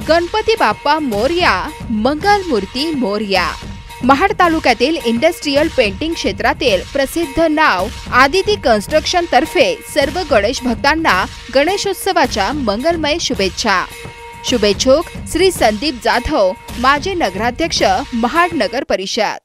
गणपती बाप्पा मोरया, मंगलमूर्ती मोरया। महाड तालुक्यातील industrial painting क्षेत्रातील प्रसिद्ध नाव आदिती कन्स्ट्रक्शन तर्फे सर्व गणेश भक्तांना गणेशोत्सवाच्या मंगलमय शुभेच्छा। शुभेच्छुक श्री संदीप जाधव, माजी नगराध्यक्ष, महाड नगर परिषद।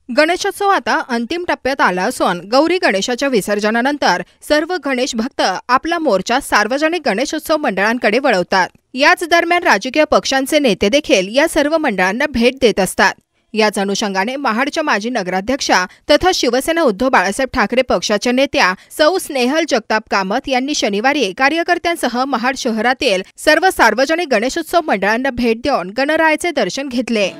गणेशोत्सव आता अंतिम टप्प्यात आला असून गौरी गणेशाच्या विसर्जनानंतर सर्व गणेश भक्त आपला मोर्चा सार्वजनिक गणेशोत्सव मंडळांकडे वळवतात। याच दरम्यान राजकीय पक्षांचे नेते देखील या सर्व मंडळांना भेट देत असतात। याच अनुषंगाने महाडच्या माजी नगराध्यक्षा तथा शिवसेना उद्धव बाळासाहेब ठाकरे पक्षाच्या नेत्या सौ स्नेहल जगताप कामत यांनी शनिवारी कार्यकर्त्यांसह महाड शहरातील सर्व सार्वजनिक गणेशोत्सव मंडळांना भेट देऊन गणरायाचे दर्शन घेतले।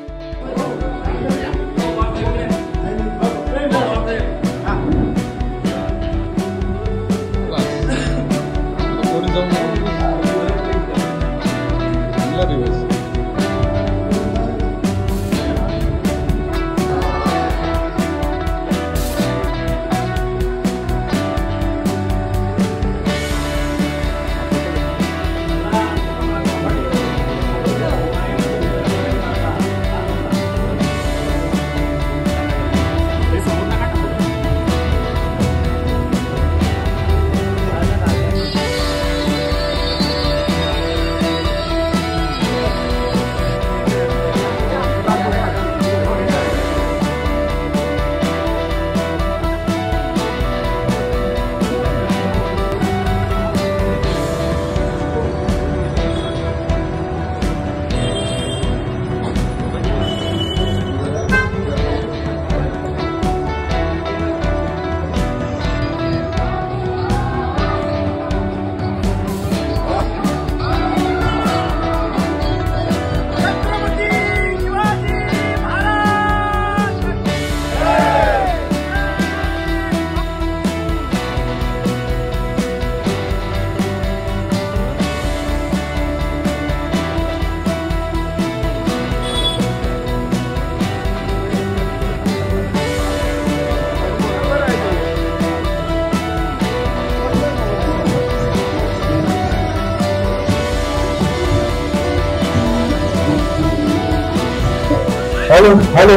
हॅलो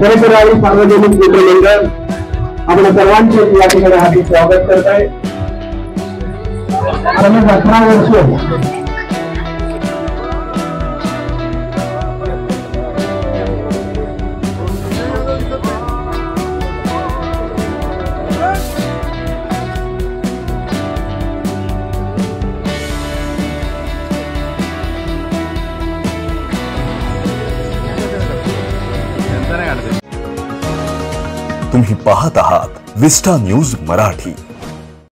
गणेशराव सार्वजनिक मित्र मंडळ आपल्या सर्वांचे या ठिकाणी हार्दिक स्वागत करत आहे। 18 वर्ष तुम्ही पाहत आहात विस्टा न्यूज मराठी।